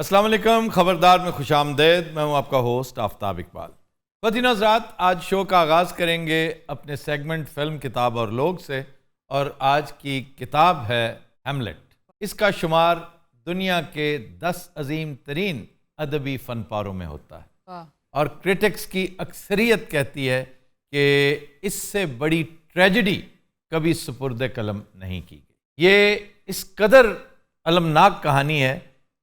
अस्सलाम वालेकुम, खबरदार में खुशामदेद। मैं हूं आपका होस्ट आफ्ताब इकबाल। ख़वातीन हज़रात, आज शो का आगाज़ करेंगे अपने सेगमेंट फ़िल्म, किताब और लोग से, और आज की किताब है हैमलेट। इसका शुमार दुनिया के 10 अजीम तरीन अदबी फ़न पारों में होता है और क्रिटिक्स की अक्सरियत कहती है कि इससे बड़ी ट्रेजेडी कभी सुपुर्द कलम नहीं की गई। ये इस कदर अलमनाक कहानी है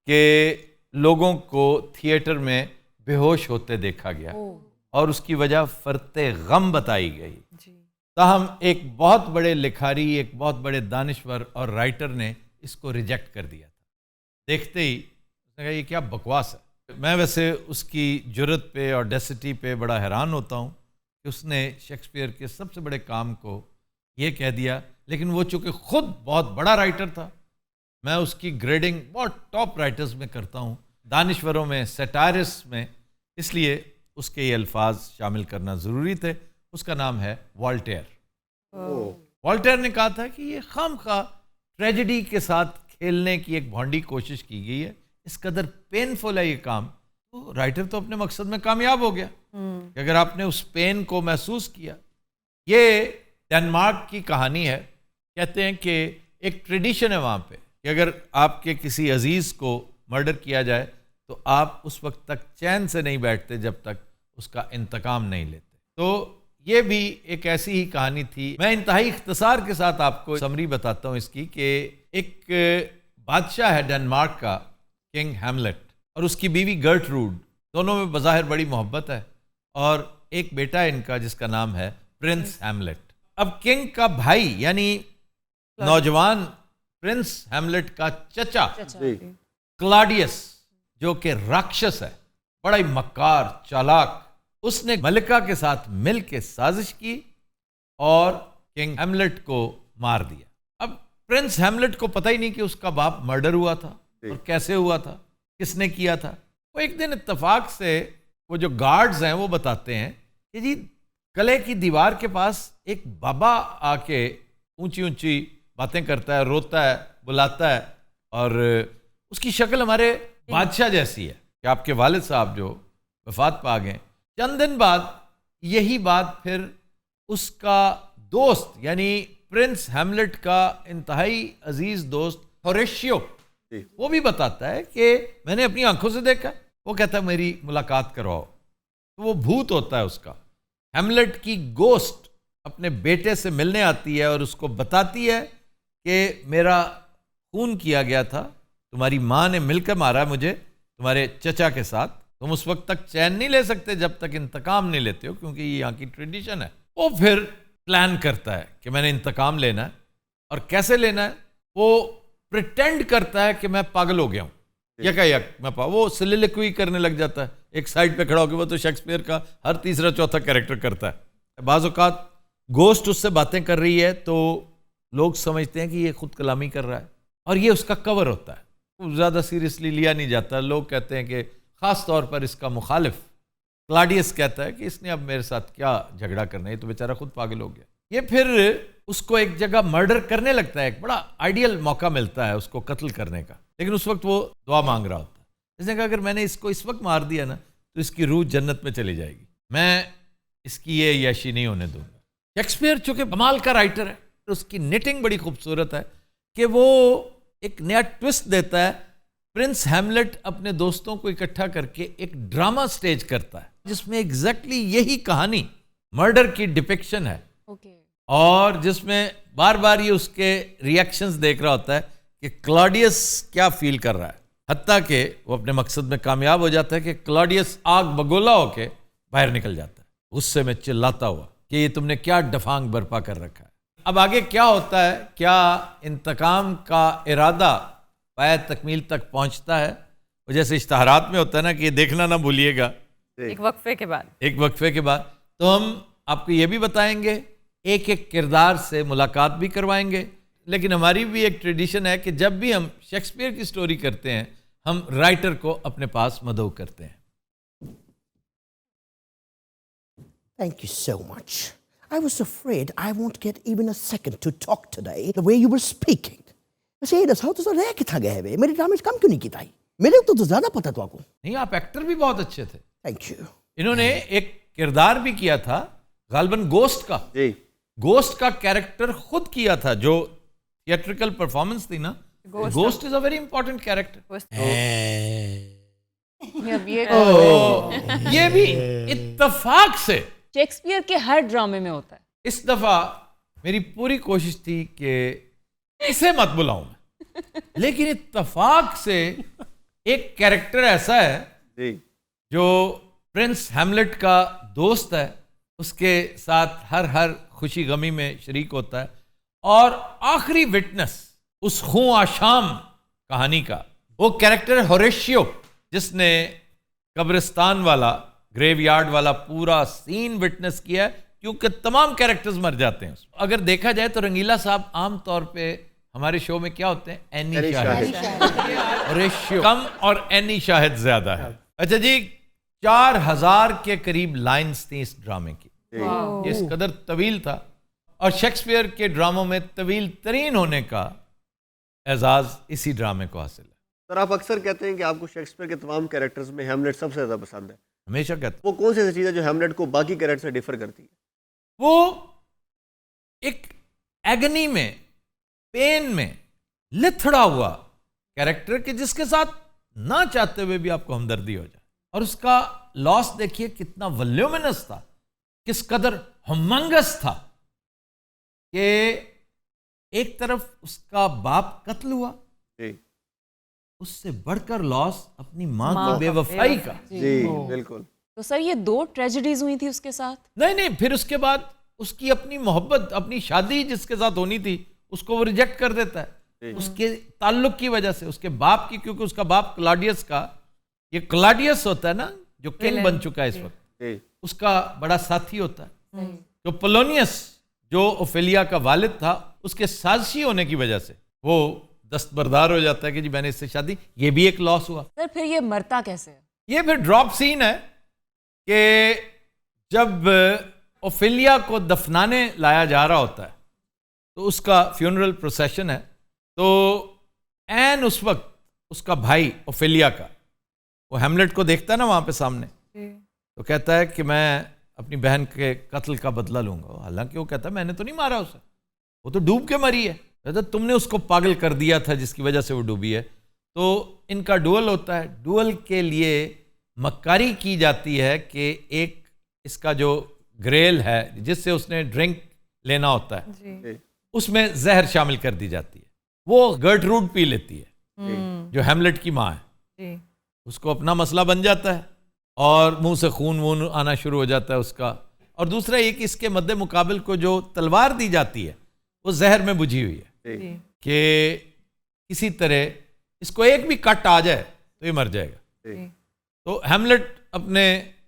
कि लोगों को थिएटर में बेहोश होते देखा गया और उसकी वजह फरते गम बताई गई। ताहम एक बहुत बड़े लिखारी, एक बहुत बड़े दानिश्वर और राइटर ने इसको रिजेक्ट कर दिया था। देखते ही उसने कहा ये क्या बकवास है। मैं वैसे उसकी जुर्रत पे और डेसिटी पे बड़ा हैरान होता हूँ कि उसने शेक्सपियर के सबसे बड़े काम को ये कह दिया, लेकिन वो चूँकि ख़ुद बहुत बड़ा राइटर था, मैं उसकी ग्रेडिंग बहुत टॉप राइटर्स में करता हूँ, दानिश्वरों में, सेटारिस्ट में, इसलिए उसके ये अल्फाज शामिल करना ज़रूरी थे। उसका नाम है वॉल्टेयर। वॉल्टेयर ने कहा था कि ये खामखा ट्रेजेडी के साथ खेलने की एक भौंडी कोशिश की गई है, इस कदर पेनफुल है ये काम, तो राइटर तो अपने मकसद में कामयाब हो गया कि अगर आपने उस पेन को महसूस किया। ये डेनमार्क की कहानी है। कहते हैं कि एक ट्रेडिशन है वहाँ पे कि अगर आपके किसी अजीज़ को मर्डर किया जाए तो आप उस वक्त तक चैन से नहीं बैठते जब तक उसका इंतकाम नहीं लेते। तो ये भी एक ऐसी ही कहानी थी। मैं इंतहाई इख्तिसार के साथ आपको समरी बताता हूँ इसकी कि एक बादशाह है डेनमार्क का, किंग हैमलेट, और उसकी बीवी गर्टरूड। दोनों में बज़ाहिर बड़ी मोहब्बत है और एक बेटा है इनका जिसका नाम है प्रिंस हैमलेट। अब किंग का भाई यानी नौजवान प्रिंस हैमलेट का चचा क्लाडियस, जो कि राक्षस है, बड़ा ही मक्कार चालाक, उसने मलिका के साथ मिल के साजिश की और किंग हैमलेट को मार दिया। अब प्रिंस हैमलेट को पता ही नहीं कि उसका बाप मर्डर हुआ था और कैसे हुआ था, किसने किया था। वो एक दिन इत्तेफाक से वो जो गार्ड्स हैं वो बताते हैं कि जी किले की दीवार के पास एक बाबा आके ऊंची ऊंची बातें करता है, रोता है, बुलाता है, और उसकी शक्ल हमारे बादशाह जैसी है कि आपके वालिद साहब जो वफात पा गए। चंद दिन बाद यही बात फिर उसका दोस्त यानी प्रिंस हैमलेट का इंतहाई अजीज दोस्त होरेशियो, वो भी बताता है कि मैंने अपनी आंखों से देखा। वो कहता है मेरी मुलाकात करवाओ। तो वो भूत होता है उसका, हैमलेट की गोस्ट अपने बेटे से मिलने आती है और उसको बताती है कि मेरा खून किया गया था, तुम्हारी माँ ने मिलकर मारा मुझे तुम्हारे चचा के साथ, तुम उस वक्त तक चैन नहीं ले सकते जब तक इंतकाम नहीं लेते हो, क्योंकि ये यहाँ की ट्रेडिशन है। वो फिर प्लान करता है कि मैंने इंतकाम लेना है, और कैसे लेना है वो प्रिटेंड करता है कि मैं पागल हो गया हूँ, यकायक मैं वो soliloquy करने लग जाता है एक साइड पे खड़ा होकर। वो तो शेक्सपियर का हर तीसरा चौथा कैरेक्टर करता है। बाज़ औक़ात गोस्ट उससे बातें कर रही है तो लोग समझते हैं कि ये खुद कलामी कर रहा है, और ये उसका कवर होता है, वो ज़्यादा सीरियसली लिया नहीं जाता। लोग कहते हैं कि ख़ास तौर पर इसका मुखालिफ क्लाडियस कहता है कि इसने अब मेरे साथ क्या झगड़ा करना है, ये तो बेचारा खुद पागल हो गया। ये फिर उसको एक जगह मर्डर करने लगता है, एक बड़ा आइडियल मौका मिलता है उसको कत्ल करने का, लेकिन उस वक्त वो दुआ मांग रहा होता है। इसने कहा अगर मैंने इसको इस वक्त मार दिया ना तो इसकी रूह जन्नत में चली जाएगी, मैं इसकी ये यशी नहीं होने दूंगा। शेक्सपियर चूँकि कमाल का राइटर है, उसकी निटिंग बड़ी खूबसूरत है कि वो एक नया ट्विस्ट देता है। प्रिंस हैमलेट अपने दोस्तों को इकट्ठा करके एक ड्रामा स्टेज करता है जिसमें एग्जैक्टली यही कहानी मर्डर की डिपिक्शन है, और जिसमें बार बार ये उसके रिएक्शंस देख रहा होता है कि क्लॉडियस क्या फील कर रहा है। हत्ता कि वो अपने मकसद में कामयाब हो जाता है कि क्लॉडियस आग बगोला होके बाहर निकल जाता है, गुस्से में चिल्लाता हुआ कि ये तुमने क्या डफांग बर्पा कर रखा है। अब आगे क्या होता है, क्या इंतकाम का इरादा पाया तकमील तक पहुंचता है। वो जैसे इश्तहारात में होता है ना कि ये देखना ना भूलिएगा एक वक्फे के बाद, तो हम आपको ये भी बताएंगे, एक एक किरदार से मुलाकात भी करवाएंगे। लेकिन हमारी भी एक ट्रेडिशन है कि जब भी हम शेक्सपियर की स्टोरी करते हैं हम राइटर को अपने पास मदऊ करते हैं। Thank you so much. I was afraid I won't get even a second to talk today the way you were speaking. मैं से दसाओ तो रह किथा गए वे मेरे ड्रामे काम क्यों नहीं कीता मेरे को तो ज्यादा पता तो आपको। नहीं, आप एक्टर भी बहुत अच्छे थे। Thank you. इन्होंने एक किरदार भी किया था गालिबन गोस्ट का। जी गोस्ट का कैरेक्टर खुद किया था, जो थिएट्रिकल परफॉर्मेंस थी ना। Ghost is a very important character. ये भी इत्तेफाक से शेक्सपियर के हर ड्रामे में होता है। इस दफा मेरी पूरी कोशिश थी कि इसे मत बुलाऊं मैं, लेकिन इत्तेफाक से एक कैरेक्टर ऐसा है जी जो प्रिंस हैमलेट का दोस्त है, उसके साथ हर खुशी गमी में शरीक होता है, और आखिरी विटनेस उस खून आशाम कहानी का वो कैरेक्टर होरेशियो, जिसने कब्रिस्तान वाला, ग्रेवयार्ड वाला पूरा सीन विटनेस किया है, क्योंकि तमाम कैरेक्टर्स मर जाते हैं। अगर देखा जाए तो रंगीला साहब आम तौर पे हमारे शो में क्या होते हैं, एनी शाहिद, होरेशियो कम और एनी शाहिद ज्यादा है। अच्छा जी, 4000 के करीब लाइंस थी इस ड्रामे की। ये इस कदर तवील था, और शेक्सपियर के ड्रामों में तवील तरीन होने का एजाज इसी ड्रामे को हासिल है। सर, आप अक्सर कहते हैं कि आपको शेक्सपियर के तमाम कैरेक्टर्स में हैमलेट सबसे ज़्यादा पसंद है। हमेशा कहता वो कौन सी ऐसी चीज़ है जो हैमलेट को बाकी कैरेक्टर से डिफर करती है? वो एक एगनी में, पेन में लिथड़ा हुआ कैरेक्टर के जिसके साथ ना चाहते हुए भी आपको हमदर्दी हो जाए, और उसका लॉस देखिए कितना वल्यूमिनस था, किस कदर हमंगस था कि एक तरफ उसका बाप कत्ल हुआ, जी उससे बढ़कर लॉस अपनी मां की बेवफाई का। जी बिल्कुल। तो सर ये 2 ट्रेजेडीज हुई थी उसके साथ। नहीं, फिर उसके बाद उसकी अपनी मोहब्बत, अपनी शादी जिसके साथ होनी थी, उसको वो रिजेक्ट कर देता है उसके ताल्लुक की वजह से, उसके बाप की, क्योंकि उसका बाप क्लॉडियस का, ये क्लॉडियस होता है ना जो किंग बन चुका है इस वक्त, उसका बड़ा साथी होता है। तो पोलोनियस जो ओफेलिया का वालिद था, उसके साजिशी होने की वजह से वो दस्तबरदार हो जाता है कि जी मैंने इससे शादी, ये भी एक लॉस हुआ। सर फिर ये मरता कैसे है? ये फिर ड्रॉप सीन है कि जब ओफेलिया को दफनाने लाया जा रहा होता है, तो उसका फ्यूनरल प्रोसेशन है, तो एन उस वक्त उसका भाई ओफेलिया का, वो हैमलेट को देखता है ना वहां पे सामने, तो कहता है कि मैं अपनी बहन के कत्ल का बदला लूंगा। हालांकि वो कहता है मैंने तो नहीं मारा उसे, वो तो डूब के मरी है। कहता तुमने उसको पागल कर दिया था जिसकी वजह से वो डूबी है। तो इनका डुअल होता है, डुअल के लिए मक्कारी की जाती है कि एक इसका जो ग्रेल है जिससे उसने ड्रिंक लेना होता है, उसमें जहर शामिल कर दी जाती है। वो गर्टरूड पी लेती है जो हैमलेट की माँ है, उसको अपना मसला बन जाता है और मुंह से खून वून आना शुरू हो जाता है उसका। और दूसरा एक इसके मद्दे मुकाबिल को जो तलवार दी जाती है वो जहर में बुझी हुई है कि किसी तरह इसको एक भी कट आ जाए तो ये मर जाएगा। तो हैमलेट अपने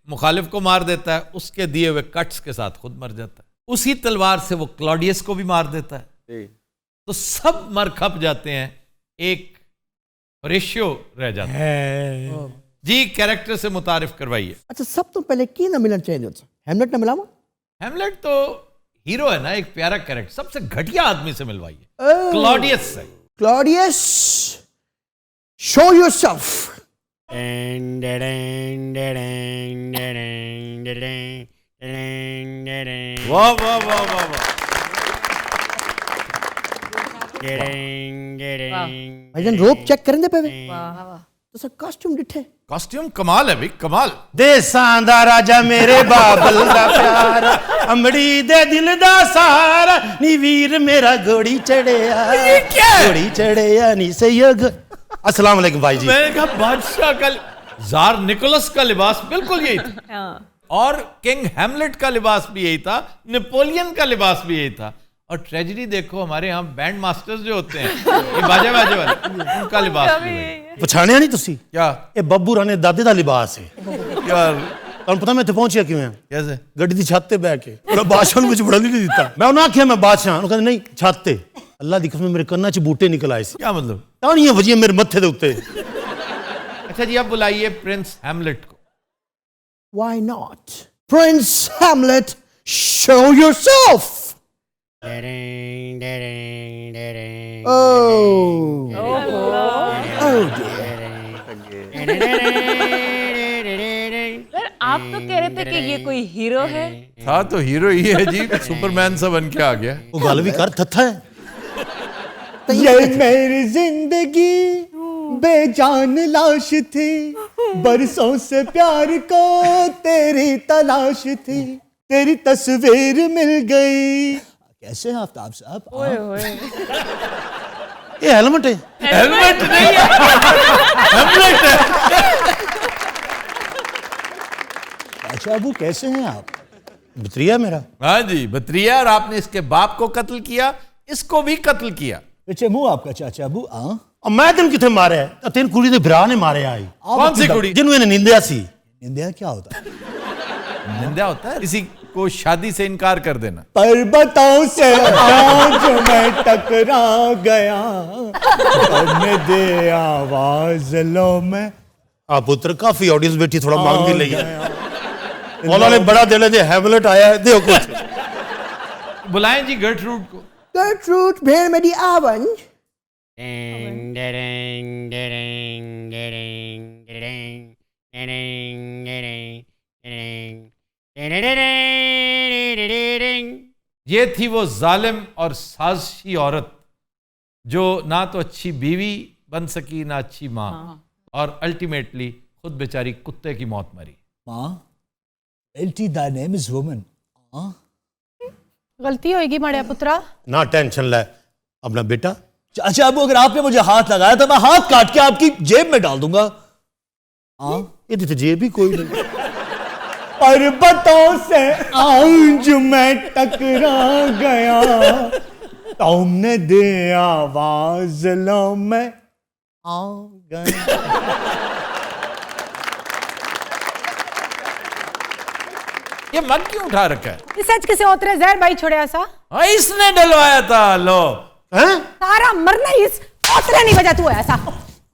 मुखालिफ को मार देता है, उसके दिए हुए कट्स के साथ खुद मर जाता है। उसी तलवार से वो क्लॉडियस को भी मार देता है। तो सब मर खप जाते हैं, एक रेशियो रह जाता है। जी कैरेक्टर से मुतारिफ करवाइए। अच्छा, सब तो पहले की ना मिलना चाहिए, हैमलेट ना मिलावा। हैमलेट तो हीरो है ना, एक प्यारा कैरेक्टर, सबसे घटिया आदमी से मिलवाइए, क्लॉडियस से। Claudius, show yourself. वाह वाह वाह वाह वाह। भाईजान रोप चेक करें दे पे तो सर कॉस्ट्यूम डिठे। कॉस्ट्यूम कमाल है भाई, कमाल। देसां दा राजा मेरे बाबल दा प्यार, अमड़ी दे दिल दा सारा, नी वीर मेरा घोड़ी चढ़िया, घोड़ी चढ़िया नी सहयोग। अस्सलाम वालेकुम भाई जी। मैंने कहा बादशाह का, जार निकोलस का लिबास बिल्कुल यही था, और किंग हैमलेट का लिबास भी यही था, नेपोलियन का लिबास भी यही था। और ट्रेजेडी देखो, हमारे यहाँ बैंड मास्टर्स जो होते हैं, ये बाजे बाजे वाले, उनका लिबास भी वही। पछाणिया नहीं तुसी? क्या ये बब्बू राणे दादे दा लिबास है यार? ਤੁਹਾਨੂੰ ਪਤਾ ਮੈਂ ਇੱਥੇ ਪਹੁੰਚਿਆ ਕਿਵੇਂ ਆ? कैसे? ਗੱਡੀ ਦੀ ਛੱਤ ਤੇ ਬਹਿ ਕੇ ਉਹਦਾ ਬਾਦਸ਼ਾਹ ਨੂੰ ਵਿੱਚ ਵੜਨ ਨਹੀਂ ਦਿੱਤਾ। ਮੈਂ ਉਹਨਾਂ ਆਖਿਆ ਮੈਂ ਬਾਦਸ਼ਾਹ, ਉਹਨੂੰ ਕਹਿੰਦੇ ਨਹੀਂ ਛੱਤ ਤੇ। ਅੱਲਾ ਦੀ ਕਸਮ ਮੇਰੇ ਕੰਨਾਂ 'ਚ ਬੂਟੇ ਨਿਕਲ ਆਏ ਸੀ, क्या मतलब? ਤਾਣੀਆਂ ਵਜੀਆਂ ਮੇਰੇ ਮੱਥੇ ਦੇ ਉੱਤੇ। अच्छा जी, अब बुलाइए प्रिंस हैमलेट को। Why not? Prince Hamlet, show yourself. Oh. Oh dear. Sir आप तो कह रहे थे कि ये कोई हीरो है। था तो हीरो ही है जी, सुपरमैन सा बन के आ गया। वो गल भी कर थथा है। ये मेरी जिंदगी बेजान लाश थी, बरसों से प्यार को तेरी तलाश थी, तेरी तस्वीर मिल गई। कैसे हैं आफ्ताब साहब? ओए ओए। ये हेलमेट है। हेलमेट नहीं है, हेमलेट है। अच्छा अबू कैसे हैं आप? बतरिया मेरा। हाँ जी, बतरिया। और आपने इसके बाप को कत्ल किया, इसको भी कत्ल किया। पीछे मुंह आपका चाचा अबू। और मैं तेन किथे मारे है? तेन कुड़ी दे भरा ने मारे आई। कौन सी कुड़ी? जिन्होंने इन्हें निंदिया सी। निंदा क्या होता है? निंदा होता है किसी को शादी से इनकार कर देना। पर्वतों से आज मैं टकरा गया, करने दे आवाज लो मैं। आप पुत्र काफी ऑडियंस बैठी, थोड़ा मांग भी लई है। उन्होंने बड़ा दिल है, हेमलेट आया है, देखो कुछ। बुलाएं जी गर्टरूड को। गर्टरूड भेड़ मेरी आवन। ये थी वो जालिम और साजिशी औरत जो ना तो अच्छी बीवी बन सकी ना अच्छी माँ, और अल्टीमेटली खुद बेचारी कुत्ते की मौत मरी। माँ, एल्टी द नेम इज वुमन। गलती होगी माड़िया पुत्रा। ना टेंशन ले अपना बेटा। अच्छा अबू अगर आपने मुझे हाथ लगाया तो मैं हाथ काट के आपकी जेब में डाल दूंगा। ये तो जेब भी कोई नहीं। पर्वतों से आज मैं टकरा गया, तुमने दे आवाज लो मैं आ गया। ये मग क्यों उठा रखा है? इस सच किसे ओतरे जहर भाई छोड़या सा। हाँ, इसने डलवाया था। लो हैं? सारा मरना इस ओतरे नहीं वजह तू ऐसा।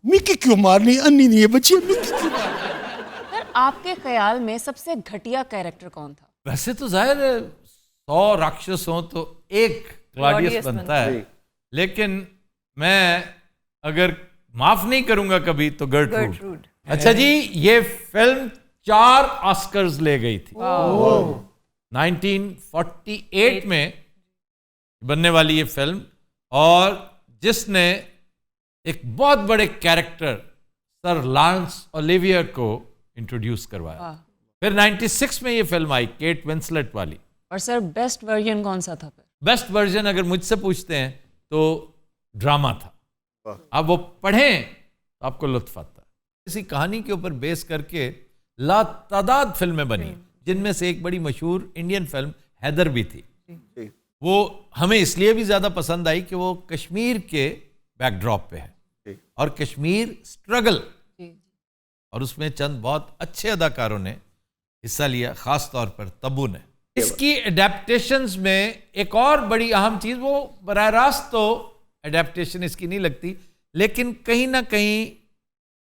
मिकी क्यों मारनी? अन्नी नहीं है बच्ची, मिकी क्यों? सर आपके ख्याल में सबसे घटिया कैरेक्टर कौन था? वैसे तो जाहिर है 100 राक्षस हो तो एक क्लॉडियस बनता है, लेकिन मैं अगर माफ नहीं करूंगा कभी तो गर्टरूड। अच्छा जी, ये फिल्म 4 ऑस्कर्स ले गई थी। 1948 में बनने वाली ये फिल्म, और जिसने एक बहुत बड़े कैरेक्टर सर लॉरेंस ओलिवियर को इंट्रोड्यूस करवाया। फिर 96 में ये फिल्म आई, केट विंसलेट वाली। और सर बेस्ट वर्जन कौन सा था? फिर बेस्ट वर्जन अगर मुझसे पूछते हैं तो ड्रामा था। आप वो पढ़ें तो आपको लुत्फ आता है। इसी कहानी के ऊपर बेस करके लातादाद फिल्में बनी, जिनमें से एक बड़ी मशहूर इंडियन फिल्म हैदर भी थी। वो हमें इसलिए भी ज्यादा पसंद आई कि वो कश्मीर के बैकड्रॉप पे है और कश्मीर स्ट्रगल, और उसमें चंद बहुत अच्छे अदाकारों ने हिस्सा लिया, खास तौर पर तब्बू ने। इसकी एडेप्टेशंस में एक और बड़ी अहम चीज, वो बराह रास्त तो एडेप्टेशन इसकी नहीं लगती, लेकिन कहीं ना कहीं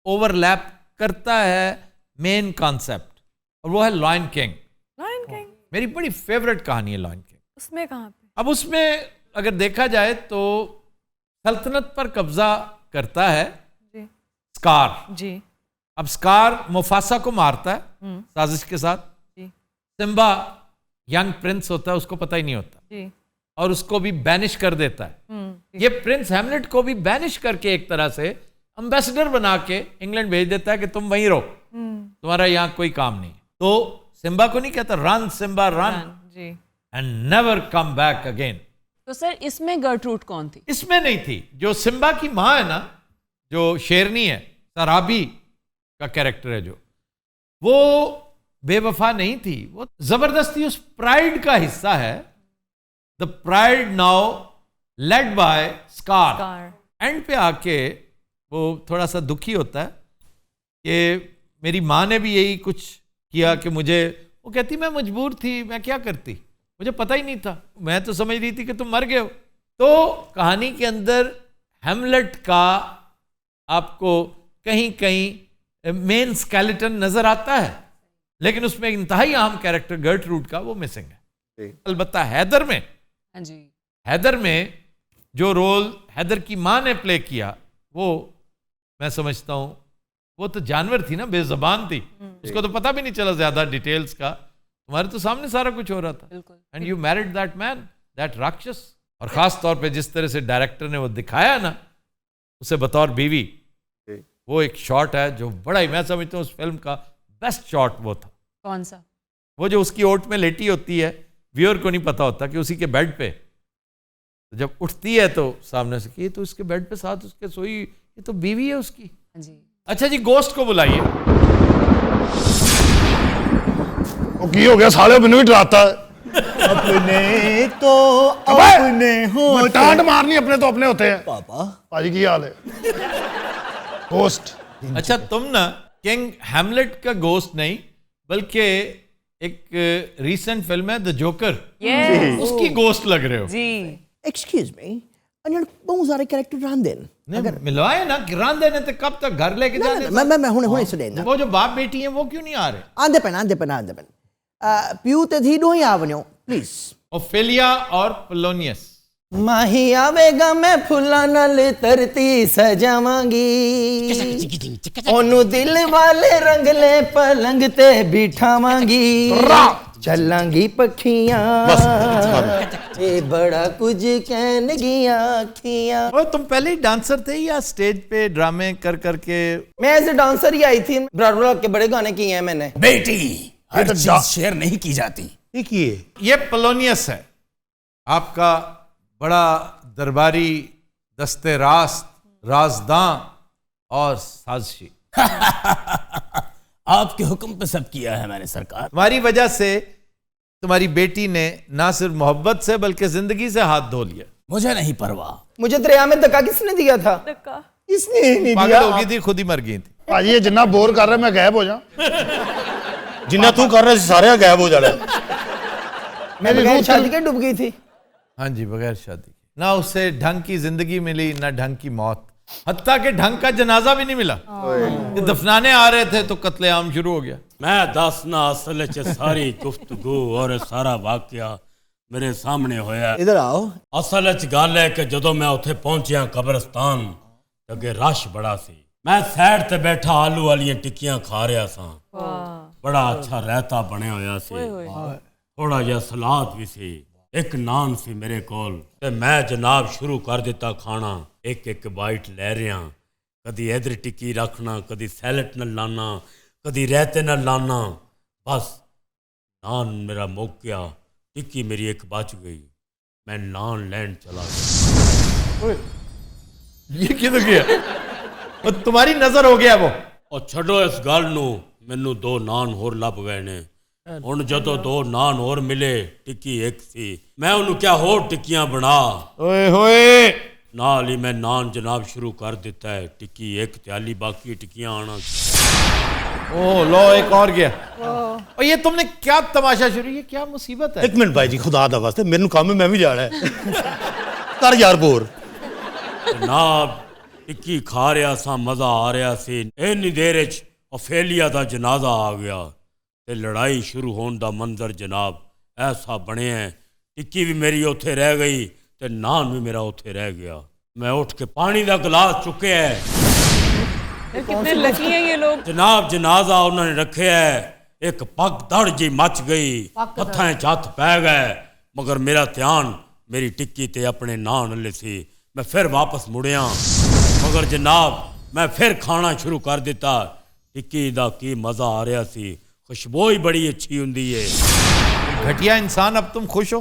ओवरलैप करता है मेन कॉन्सेप्ट, और वो है लॉयन किंग। लॉयन किंग मेरी बड़ी फेवरेट कहानी है लॉयन किंग। उसमें कहां पे? अब उसमें अगर देखा जाए तो सल्तनत पर कब्जा करता है जी स्कार। जी। अब स्कार मुफासा को मारता है साजिश के साथ। जी सिम्बा यंग प्रिंस होता है, उसको पता ही नहीं होता, जी। और उसको भी बैनिश कर देता है। ये प्रिंस हैमलेट को भी बैनिश करके एक तरह से एम्बेसडर बना के इंग्लैंड भेज देता है कि तुम वहीं रहो, तुम्हारा यहाँ कोई काम नहीं। तो सिम्बा को नहीं कहता रन सिम्बा रन जी। And never come back again. तो सर इसमें गर्टरूड कौन थी? इसमें नहीं थी। जो सिम्बा की माँ है ना, जो शेरनी है, सराबी का कैरेक्टर है, जो वो बेवफा नहीं थी, वो जबरदस्ती उस प्राइड का हिस्सा है। The pride now led by scar. And पे आके वो थोड़ा सा दुखी होता है कि मेरी माँ ने भी यही कुछ किया कि मुझे, वो कहती मैं मजबूर थी, मैं क्या करती, मुझे पता ही नहीं था, मैं तो समझ रही थी कि तुम मर गए हो। तो कहानी के अंदर हैमलेट का आपको कहीं कहीं मेन स्केलेटन नजर आता है, लेकिन उसमें इंतहाई अहम कैरेक्टर गर्टरूड का वो मिसिंग है। अलबत्ता हैदर में, हाँ जी, हैदर में जो रोल हैदर की माँ ने प्ले किया, वो मैं समझता हूँ वो तो जानवर थी ना, बेजबान थी, उसको तो पता भी नहीं चला ज्यादा डिटेल्स का। तुम्हारे तो सामने सारा कुछ हो रहा था, and you married that man, that राक्षस। और खास तौर पे जिस तरह से डायरेक्टर ने वो दिखाया ना उसे बतौर बीवी, वो एक शॉट है जो बड़ा ही, मैं समझता हूँ उस फिल्म का बेस्ट शॉट वो था। कौन सा? वो जो उसकी ओट में लेटी होती है, व्यूअर को नहीं पता होता कि उसी के बेड पे, तो जब उठती है तो सामने से कि ये तो इसके बेड पे साथ उसके सोई, ये तो बीवी है उसकी। जी। अच्छा जी, गोस्ट को बुलाइए। ਉਹ ਕੀ ਹੋ ਗਿਆ ਸਾਲੇ, ਮੈਨੂੰ ਵੀ ਡਰਾਤਾ अपने तो अपने हो ਟਾਂਟ ਮਾਰਨੀ अपने तो अपने होते हैं। पापा ਭਾਜੀ ਕੀ ਹਾਲ ਹੈ? होस्ट अच्छा, तुम ना किंग हैमलेट का गोस्ट नहीं, बल्कि एक रीसेंट फिल्म है द जोकर, उसकी गोस्ट लग रहे हो। जी। Excuse me, and बहुत सारे कैरेक्टर रांधे नहीं मिलवाए ना, किरान देने थे कब तक घर लेके जाने। मैं हुने से देना वो जो बाप बेटी है वो क्यों नहीं आ रहे? आंदे पेन प्यू ते थी डोही आवन्यो प्लीज। ओफेलिया और पोलोनियस। माही आवेगा मैं फुला नल तरती सजावांगी, ओनू दिल वाले रंगले पलंग ते बिठावांगी, चलांगी पखियां ये बड़ा कुछ कहन गिया अखियां। वो तुम पहले ही डांसर थे या स्टेज पे ड्रामे कर करके? मैं एज ए डांसर ही आई थी, ब्रॉडवे के बड़े गाने किए हैं मैंने। बेटी हर चीज शेयर नहीं की जाती। ये किए ये पोलोनियस है, आपका बड़ा दरबारी, दस्ते रास्त, राजदां और साजिशी। आपके हुक्म पे सब किया है मैंने सरकार। तुम्हारी वजह से तुम्हारी बेटी ने ना सिर्फ मोहब्बत से बल्कि जिंदगी से हाथ धो लिया। मुझे नहीं परवाह। मुझे दरिया में धक्का किसने दिया था? इसने नहीं पागल दिया। हो गई थी, खुद ही मर गई थी। ਭਾਜੀ ਇਹ ਜਿੰਨਾ ਬੋਰ ਕਰ ਰਿਹਾ ਮੈਂ ਗਾਇਬ ਹੋ ਜਾ। जिन्ना तू कर रहा सारे गायब हो जाना। मैं बगैर शादी के डूब गई थी। हाँ जी, बगैर शादी के। ना उसे ढंग की जिंदगी मिली, ना ढंग की मौत, हत्ता के ढंग का जनाजा भी नहीं मिला। ये दफनाने आ रहे थे तो कत्लेआम शुरू हो गया। मैं दसना असल च सारी गुफ्तगू और सारा वाकया मेरे सामने होया। इधर आओ। असल च गल है कि जदों मैं उत्थे पहुंचिया कब्रिस्तान, अगे रश बड़ा सी। मैं साइड ते बैठा आलू वालियां टिक्कियां खा रहा सा। बड़ा अच्छा रायता बनया होया सी, थोड़ा जिहा सलाद भी सी, एक नान सी मेरे कोल, ते मैं जनाब शुरू कर दिता खाना। एक एक बाइट ले रहा, कदी इधर टिक्की रखना, कदी सैलड न लाना, कदी रायते न लाना। बस नान मेरा मुक गया, टिक्की मेरी एक बच गई, मैं नान लैंड चला गया। ये किधर गया? और तुम्हारी नजर हो गया वो। और छड़ो इस गल नू, मैनू दो नान होर लभ गए ने। हुण जदों दो नान होर मिले, टिक्की एक सी, मैं उन्होंने क्या होर टिक्कियां बना। ओए होए, नाल ही मैं नान जनाब शुरू कर दिता है। टिक्की एक त्याली, बाकी टिक्कियां आना। ओ लो, एक और गया। और ये तुमने क्या तमाशा शुरू, ये क्या मुसीबत है? एक मिनट भाई जी, खुदा दा वास्ते मेनू काम है, मैं भी जाना है। कर यार बोर। जनाब टिक्की खा रहा सा, मजा आ रहा सी। इन्नी देर च ओफेलिया दा जनाजा आ गया ते लड़ाई शुरू होने दा मंजर जनाब ऐसा बने है। टिक्की भी मेरी उत्थे रह गई ते नान भी मेरा उत्थे रह गया। मैं उठ के पानी दा गिलास चुके है। कितने लकी हैं ये लोग। जनाब जनाजा उन्होंने रखे है, एक पग दड़ जी मच गई, हत्थां च हत्थ पै गए, मगर मेरा ध्यान मेरी टिक्की ते अपने नान ले सी। मैं फिर वापस मुड़िया, मगर जनाब मैं फिर खाना शुरू कर दिता। टिक्की दा की मजा आ रहा सी, खुशबू ही बड़ी अच्छी हुंदी है। घटिया इंसान, अब तुम खुश हो?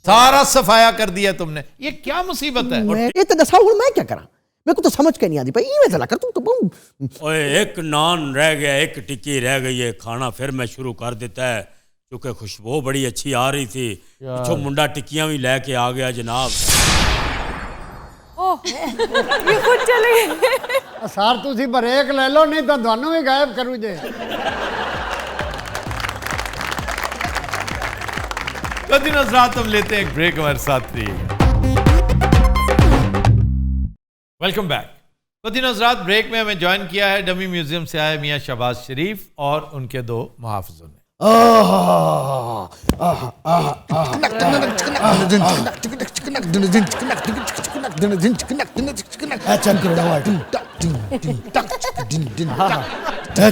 सारा सफाया कर दिया तुमने, ये क्या मुसीबत है? ये तो दसा हूं मैं क्या करा, मेरे को तो समझ के नहीं आती भाई। ये चला कर तू तो ओए एक नान रह गया, एक टिक्की रह गई है। खाना फिर मैं शुरू कर देता है, क्योंकि खुशबू बड़ी अच्छी आ रही थी। पिछों मुंडा टिक्कियां भी लेके आ गया जनाब। ये खुद चले गए। सर तुसी ब्रेक ले लो, नहीं तो दोनों भी गायब करूँ जे। कदी नजरात, हम लेते हैं एक ब्रेक, हमारे साथ रहिएगा। Welcome back. कदी नजरात ब्रेक में हमें ज्वाइन किया है डमी म्यूजियम से आए मियां शहबाज शरीफ और उनके दो मुहाफिजों ने।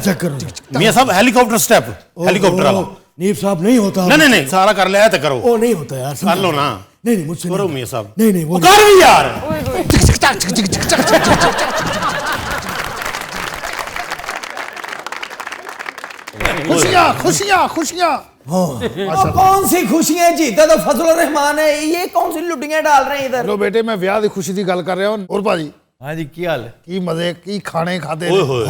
चेक करो मियां साहब हेलीकॉप्टर स्टेप हेलीकॉप्टर वाला नीब साहब नहीं होता। नहीं नहीं नहीं सारा कर लिया है तो करो। ओ नहीं होता यार, कर लो ना। नहीं नहीं मुझसे करो मियां साहब। नहीं नहीं वो कर भी यार। खुशियाँ खुशियाँ खुशियाँ। कौन सी खुशियां, जीता तो फजल रहमान है, ये कौन सी लुटियां डाल रहे हैं इधर। लो बेटे मैं ਵਿਆਹ ਦੀ ਖੁਸ਼ੀ ਦੀ ਗੱਲ ਕਰ ਰਿਹਾ ਹਾਂ। और ਭਾਜੀ हाँ जी की हाल है? ਕੀ ਮਜ਼ੇ ਕੀ ਖਾਣੇ ਖਾਦੇ ओए होए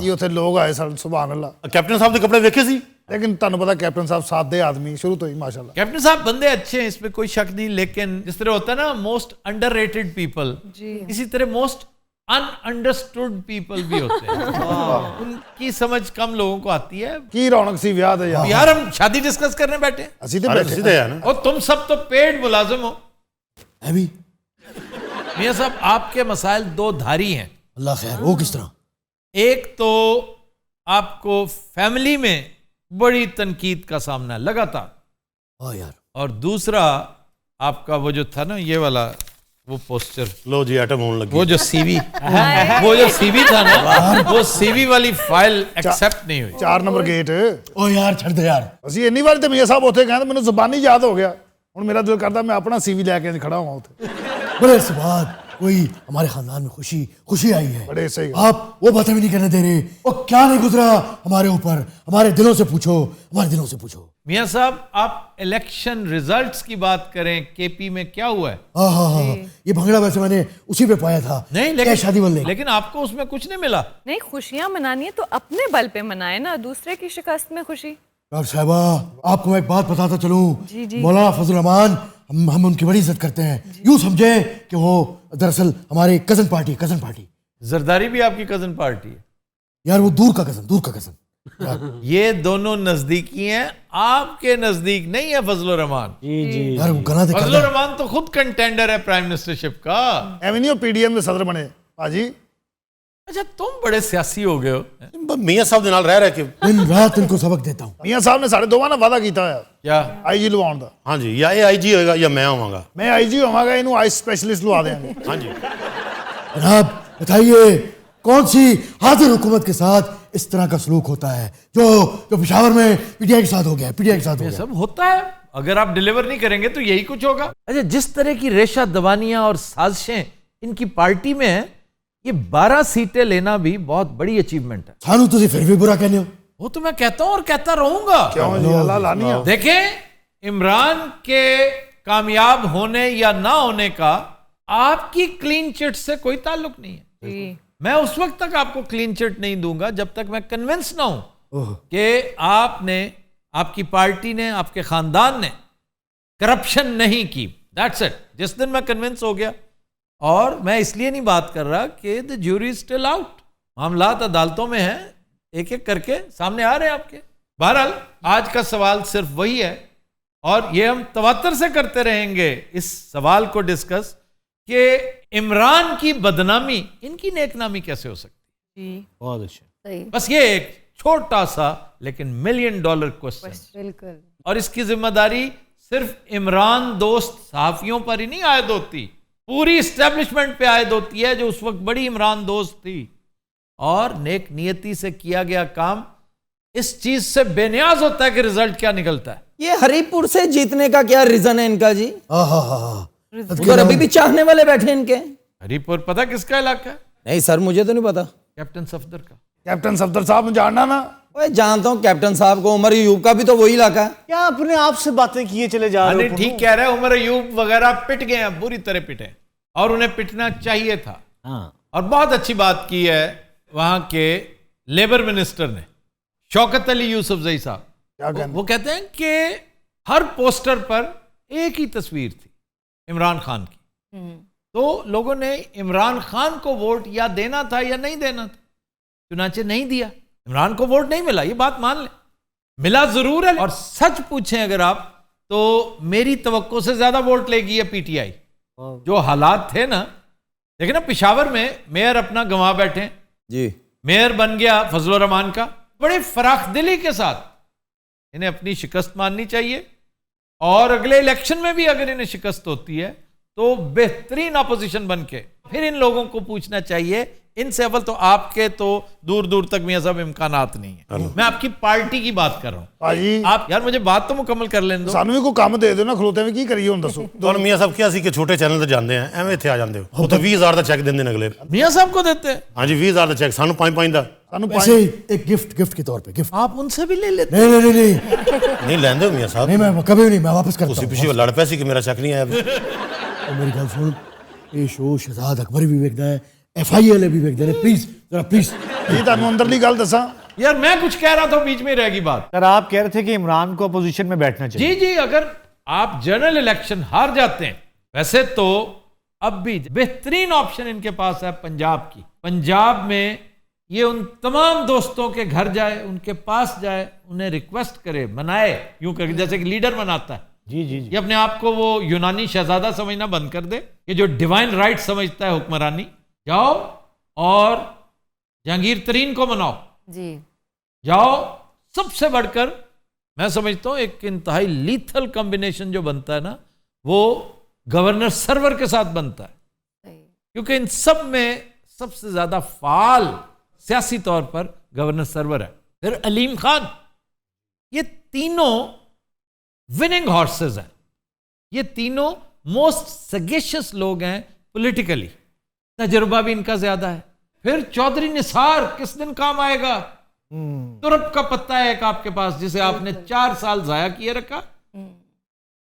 ਕੀ ਉੱਥੇ ਲੋਕ ਆਏ ਸਨ ਸੁਭਾਨ ਅੱਲਾ। कैप्टन साहब के कपड़े देखे सी। लेकिन ਤੁਹਾਨੂੰ पता कैप्टन साहब सादे आदमी शुरू तो ही माशाल्लाह। कैप्टन साहब बंदे अच्छे हैं, इसमें कोई शक नहीं, लेकिन जिस तरह होता है ना मोस्ट अंडररेटेड पीपल, इसी तरह मोस्ट अनअंडरस्टूड पीपल भी होते हैं। उनकी समझ कम लोगों को आती है। ਕੀ ਰੌਣਕ ਸੀ ਵਿਆਹ ਦੇ ਯਾਰ। यार हम शादी डिस्कस करने बैठे हैं। ਅਸੀਂ ਤੇ अरे बैठे सीधे यार ना। और तुम सब तो पेड मुलाजिम हो। अभी मियां साहब आपके मसाइल दो धारी हैं। अल्लाह खैर, वो किस तरह? एक तो आपको फैमिली में बड़ी तनकीद का सामना है लगातार, हाँ यार, और दूसरा आपका वो जो था ना ये वाला वो पोस्टर, लो जी एटम होने लगी। वो जो सीवी वो जो सीवी था ना वो सीवी वाली फाइल एक्सेप्ट नहीं हुई। 4 नंबर गेट। ओ यार छड़ दे यार। ਅਸੀਂ ਇੰਨੀ ਵਾਰ ਤੇ ਮੀਆਂ ਸਾਹਿਬ ਉੱਥੇ ਗਏ ਤਾਂ ਮੈਨੂੰ ਜ਼ੁਬਾਨੀ ਯਾਦ ਹੋ ਗਿਆ। ਹੁਣ ਮੇਰਾ ਦਿਲ ਕਰਦਾ ਮੈਂ ਆਪਣਾ ਸੀਵੀ ਲੈ ਕੇ ਖੜਾ ਹਾਂ ਉੱਥੇ। बड़े से बात कोई हमारे खानदान में खुशी आई है। बड़े सही। आप वो बातें भी नहीं करने दे रहे। वो क्या नहीं गुजरा हमारे ऊपर, हमारे दिलों से पूछो, हमारे दिलों से पूछो। मियां साहब आप इलेक्शन रिजल्ट्स की बात करें, केपी में क्या हुआ है? हाँ, ये भंगड़ा वैसे मैंने उसी पे पाया था। नहीं लेकिन शादी वाले, लेकिन आपको उसमें कुछ नहीं मिला। नहीं, खुशियां मनानी है तो अपने बल पे मनाए ना, दूसरे की शिकस्त में खुशी। डॉक्टर साहबा आपको मैं एक बात बताता चलूं। जी, जी। मौलाना फजल रहमान हम उनकी बड़ी इज्जत करते हैं। यूं समझे कि वो दरअसल हमारी कजन पार्टी। जरदारी भी आपकी कजन पार्टी है यार, वो दूर का कजन। ये दोनों नजदीकी हैं, आपके नजदीक नहीं है फजल रहमान। जी यार वो गला दिखा फजल रहमान तो खुद कंटेंडर है प्राइम मिनिस्टरशिप का। ਐਵੇਂ ਨਹੀਂ ਉਹ ਪੀਡੀਐਮ ਦੇ ਸਦਰ ਬਣੇ ਭਾਜੀ। अच्छा तुम बड़े सियासी हो गए हो। मियां साहब दे नाल रह के दिन रात इनको सबक देता हूँ। ਮੀਆਂ ਸਾਹਿਬ ਨੇ ਸਾਡੇ ਦੋਵਾਂ ਨਾਲ ਵਾਅਦਾ ਕੀਤਾ ਹੋਇਆ क्या? ਆਈਜੀ ਲਵਾਉਣ ਦਾ। हाँ जी, या ये आईजी होएगा या मैं होवांगा। ਮੈਂ ਆਈਜੀ ਹੋਵਾਂਗਾ, ਇਹਨੂੰ ਆਈਸ स्पेशलिस्ट लवा देंगे। हाँ जी। जनाब बताइए कौन सी हाजिर हुकूमत के साथ इस तरह का सलूक होता है जो पेशावर में पीटीआई के साथ हो गया, पीटीआई के साथ हो ये गया। सब होता है, अगर आप डिलीवर नहीं करेंगे तो यही कुछ होगा। अच्छा जिस तरह की रेशा दबानियां और साजिशें इनकी पार्टी में है, ये 12 सीटें लेना भी बहुत बड़ी अचीवमेंट है। सानू तुसी फिर भी बुरा कहने हो। वो तो मैं कहता हूं और कहता रहूंगा। क्यों जी, अल्लाह लानिया। देखें इमरान के कामयाब होने या ना होने का आपकी क्लीन चिट से कोई ताल्लुक नहीं है। मैं उस वक्त तक आपको क्लीन चिट नहीं दूंगा जब तक मैं कन्विंस ना हूं कि आपने, आपकी पार्टी ने, आपके खानदान ने करप्शन नहीं की। That's it. जिस दिन मैं कन्विंस हो गया, और मैं इसलिए नहीं बात कर रहा कि द ज्यूरी स्टिल आउट, मामलात अदालतों में हैं, एक एक करके सामने आ रहे हैं आपके। बहरहाल आज का सवाल सिर्फ वही है, और ये हम तवातर से करते रहेंगे इस सवाल को डिस्कस कि इमरान की बदनामी इनकी नेकनामी कैसे हो सकती है। बहुत अच्छा। बस ये एक छोटा सा लेकिन $1 मिलियन क्वेश्चन, बिल्कुल। और इसकी जिम्मेदारी सिर्फ इमरान दोस्त सहाफियों पर ही नहीं आयद होती, पूरी इस्टेब्लिशमेंट पे आयद होती है जो उस वक्त बड़ी इमरान दोस्त थी। और नेक नियति से किया गया काम इस चीज से बेनियाज होता है कि रिजल्ट क्या निकलता है। ये हरिपुर से जीतने का क्या रीजन है इनका जी? उधर अभी भी चाहने वाले बैठे हैं इनके। हरिपुर पता किसका इलाका है? नहीं सर, मुझे तो नहीं पता। कैप्टन सफदर का। कैप्टन सफदर साहब जानना ना। ओए जानता हूँ कैप्टन साहब को, उमर अयूब का भी तो वही इलाका है। क्या अपने आप से बातें किए चले जा रहे हो? ठीक कह रहे हैं, उमर अयूब वगैरह पिट गए हैं, बुरी तरह पिटे, और उन्हें पिटना चाहिए था। और बहुत अच्छी बात की है वहां के लेबर मिनिस्टर ने, शौकत अली यूसुफजई साहब। वो कहते हैं कि हर पोस्टर पर एक ही तस्वीर थी इमरान खान की, तो लोगों ने इमरान खान को वोट या देना था या नहीं देना था, चुनाचे नहीं दिया, इमरान को वोट नहीं मिला। ये बात मान लें, मिला जरूर है। और सच पूछें अगर आप, तो मेरी तवक्को से ज्यादा वोट लेगी ये पीटीआई। जो हालात थे ना, देखिए ना पिशावर में मेयर अपना गंवा बैठे जी, मेयर बन गया फजल रहमान का, बड़े फराख दिली के साथ। इन्हें अपनी शिकस्त माननी चाहिए, और अगले इलेक्शन में भी अगर इन्हें शिकस्त होती है तो बेहतरीन अपोजिशन बन के फिर इन लोगों को पूछना चाहिए। इनसे अव्वल तो आपके तो दूर दूर तक मियां साहब इम्कानात नहीं है। मैं आपकी पार्टी की बात कर रहा हूँ। ਭਾਜੀ आप यार मुझे बात तो मुकम्मल कर लेने दो। ਸਾਨੂੰ ਵੀ ਕੋਈ ਕੰਮ ਦੇ ਦਿਓ ਨਾ, ਖਲੋਤੇ ਵੀ ਕੀ ਕਰੀਏ ਹੁਣ ਦੱਸੋ। ਤੁਹਾਨੂੰ ਮੀਆਂ ਸਾਹਿਬ ਕਿਹਾ ਸੀ ਕਿ ਛੋਟੇ ਚੈਨਲ ਤੇ ਜਾਂਦੇ ਆ, ਐਵੇਂ ਇੱਥੇ ਆ ਜਾਂਦੇ ਹੋ। ਉੱਥੇ 20,000 ਦਾ ਚੈੱਕ ਦਿੰਦੇ ਨੇ ਅਗਲੇ। मियां साहब को देते हैं, ਹਾਂਜੀ 20,000 ਦਾ ਚੈੱਕ, ਸਾਨੂੰ 5-5 ਦਾ। ਸਾਨੂੰ ऐसे एक गिफ्ट के तौर पे गिफ्ट। आप उनसे भी ले लेते नहीं नहीं नहीं नहीं ਨਹੀਂ ਲੈਂਦੇ ਹੋ ਮੀਆਂ ਸਾਹਿਬ? नहीं, मैं कभी नहीं, मैं वापस करता ਤੁਸੀਂ हूँ। ਪਿੱਛੇ ਲੜ ਪਏ ਸੀ ਕਿ ਮੇਰਾ ਚੈੱਕ ਨਹੀਂ ਆਇਆ। और मेरी गल सुन, ये शो शहजाद अकबर भी वेखदा है, FI वाले भी वेखदे ने, प्लीज जरा प्लीज। ਜੀ ਤੁਹਾਨੂੰ ਅੰਦਰਲੀ ਗੱਲ ਦੱਸਾਂ, यार मैं कुछ कह रहा था बीच में रहेगी बात। सर आप कह रहे थे कि इमरान को अपोजिशन में बैठना चाहिए। जी जी, अगर आप जनरल इलेक्शन हार जाते हैं, वैसे तो अब भी बेहतरीन ऑप्शन इनके पास है पंजाब की। पंजाब में ये उन तमाम दोस्तों के घर जाए, उनके पास जाए, उन्हें रिक्वेस्ट करे, मनाए, यूं करके जैसे कि लीडर मनाता है। जी जी जी। ये अपने आप को वो यूनानी शहजादा समझना बंद कर दे, ये जो डिवाइन राइट समझता है हुक्मरानी। जाओ और जहांगीर तरीन को मनाओ, जी जाओ। सबसे बढ़कर मैं समझता हूं एक इंतहाई लीथल कॉम्बिनेशन जो बनता है ना, वो गवर्नर सरवर के साथ बनता है, क्योंकि इन सब में सबसे ज्यादा फाल सियासी तौर पर गवर्नर सरवर है। फिर अलीम खान, ये तीनों विनिंग हॉर्सेस हैं, ये तीनों मोस्ट सगेशियस लोग हैं पॉलिटिकली, तजुर्बा भी इनका ज्यादा है। फिर चौधरी निसार किस दिन काम आएगा? तुरप का पत्ता है एक आपके पास, जिसे आपने 4 साल जाया किए रखा।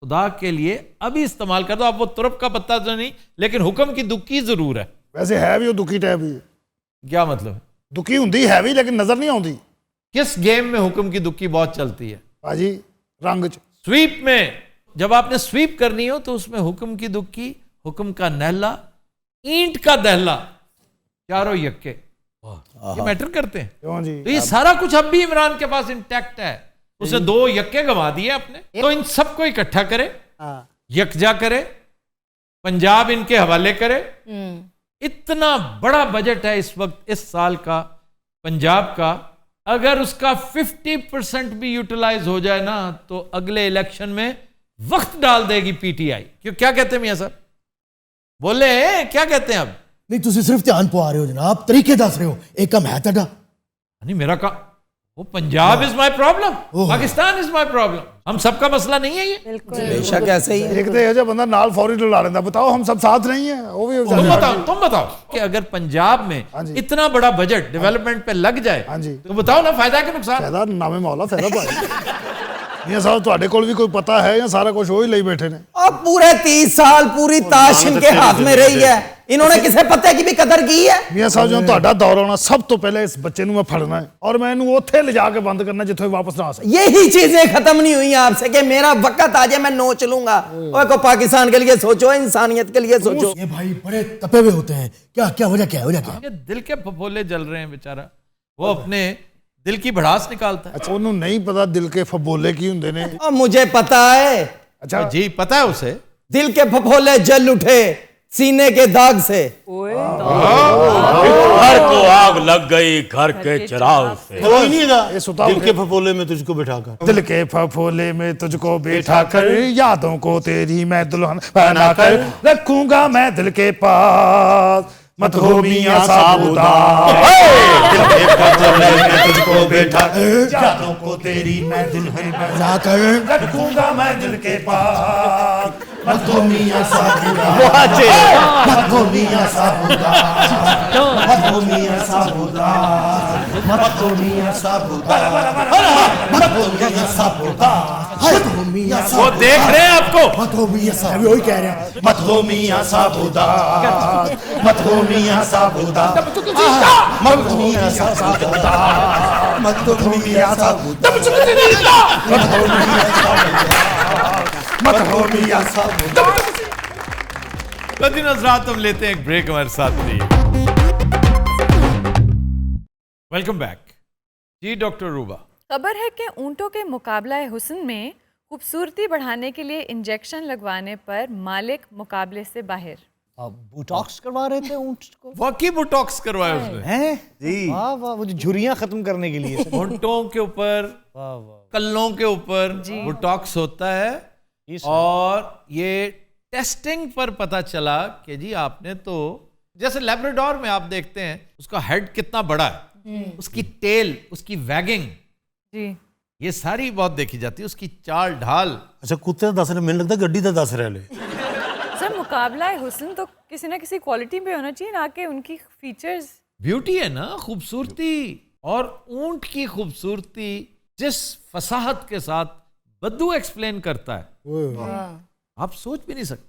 खुदा के लिए अभी इस्तेमाल कर दो। आप वो तुरप का पत्ता तो नहीं, लेकिन हुक्म की दुक्की जरूर है। ਵੈਸੇ ਹੈ ਵੀ ਉਹ ਦੁਖੀ ਟੈਪ ਹੀ। क्या मतलब है? ਦੁਖੀ ਹੁੰਦੀ ਹੈ ਵੀ, ਲੇਕਿਨ ਨਜ਼ਰ ਨਹੀਂ ਆਉਂਦੀ। किस गेम में हुक्म की दुक्की बहुत चलती है? ਭਾਜੀ रंग च। स्वीप में जब आपने स्वीप करनी हो तो उसमें हुक्म की दुक्की, हुक्म का नहला, ईंट का दहला, चारों यक्के, ये मैटर करते हैं। क्यों जी? तो ये सारा कुछ अब भी इमरान के पास इंटैक्ट है। उसने 2 यक्के गंवा दिए अपने, तो इन सबको इकट्ठा करे, यकजा करे, पंजाब इनके हवाले करे। इतना बड़ा बजट है इस वक्त इस साल का पंजाब का, अगर उसका 50% भी यूटिलाइज हो जाए ना, तो अगले इलेक्शन में वक्त डाल देगी पीटीआई। क्यों, क्या कहते हैं मियां साहब? बोले क्या कहते हैं अब? नहीं तुसी सिर्फ ध्यान पवा रहे हो जनाब, तरीके दस रहे हो। एक कम है तड़ा नहीं, मेरा का वो Punjab is my problem, Pakistan is my problem, हम सबका मसला नहीं है ये। बेशक ऐसे ही है। एक तो ये जो बंदा नाल फौरी डुला लेता, बताओ हम सब साथ नहीं है। वो भी तुम बताओ कि अगर पंजाब में इतना बड़ा बजट डेवलपमेंट पे लग जाए, तो बताओ ना फायदा है कि नुकसान? फायदा नामे मौला फायदा भाई। मियां साहब ਤੁਹਾਡੇ ਕੋਲ भी कोई पता है या सारा कुछ वो ही ले बैठे ने? अब पूरे 30 साल पूरी ताश इनके हाथ में रही है, इन्होंने किसे पत्ते की भी कदर की है? मियां साहब जो ਤੁਹਾਡਾ दौर आना, सब तो पहले इस बच्चे ਨੂੰ मैं फड़ना है और मैं इन्हें ਉੱਥੇ ले जाके बंद करना जिथे वापस ना आ सके। यही चीजें खत्म नहीं हुई आपसे कि मेरा वक्त आ जाए मैं नोच लूंगा। और को पाकिस्तान के लिए सोचो, इंसानियत के लिए सोचो। ये भाई बड़े तपे हुए होते हैं। क्या क्या वजह क्या है? वजह क्या है? ये दिल के फफोले जल रहे हैं बेचारा, वो अपने दिल की भड़ास निकालता है। अच्छा, ਉਹਨੂੰ नहीं पता दिल के फबोले की ਹੁੰਦੇ ਨੇ। और मुझे पता है। अच्छा जी पता है उसे। दिल के फफोले जल उठे सीने के दाग से। घर को आग लग गई घर के चिराग से। कोई नहीं था ये सुता दिल के फपोले में तुझको बिठाकर। दिल के फफोले में तुझको बैठा कर, यादों को तेरी मैं दुल्हन बना कर रखूंगा मैं दिल के पास, मत हो मियां साबुदार। दिल के फफोले में तुझको बैठा कर, यादों को तेरी मैं दुल्हन बना कर रखूंगा मैं दिल के पास, मत हो मियां साबुदार। मत हो मियां साबुदार, मत हो मियां साबुदार, मत हो मियां साबुदार, मत हो मियां साबुदार, मत हो मियां वो देख रहे हैं आपको। मत हो मियां साहब, वही कह रहे हैं। मत हो मियां साबुदार, मत हो मियां साबुदार, मत हो मियां साबुदार, मत हो मियां साबुदार, मत हो मियां साबुदार, मत हो मियां साबुदार। कदी नजरात हम लेते हैं एक ब्रेक, हमारे साथ रहिए। वेलकम बैक जी डॉक्टर रूबा। खबर है कि ऊंटों के मुकाबला हुस्न में खूबसूरती बढ़ाने के लिए इंजेक्शन लगवाने पर मालिक मुकाबले से बाहर। बोटॉक्स करवा रहे थे ऊंट को। वाकई बोटॉक्स करवाया उसने हैं जी? वाह वाह, वो जो झुर्रियां खत्म करने के लिए। ऊंटों के ऊपर, कल्लों के ऊपर बोटॉक्स होता है, और ये टेस्टिंग पर पता चला कि जी आपने तो, जैसे लेब्राडोर में आप देखते हैं उसका हेड कितना बड़ा है, उसकी टेल, उसकी वैगिंग, जी ये सारी बहुत देखी जाती है, उसकी चाल ढाल। अच्छा कुत्ते दा दस रहे, मैंने लगता गड्डी दा दस रहे ले। सर मुकाबला हुस्न तो किसी ना किसी क्वालिटी पे होना चाहिए, ना कि उनकी फीचर्स। ब्यूटी है ना, खूबसूरती। और ऊंट की खूबसूरती जिस फसाहत के साथ बद्दू एक्सप्लेन करता है, आप सोच भी नहीं सकते।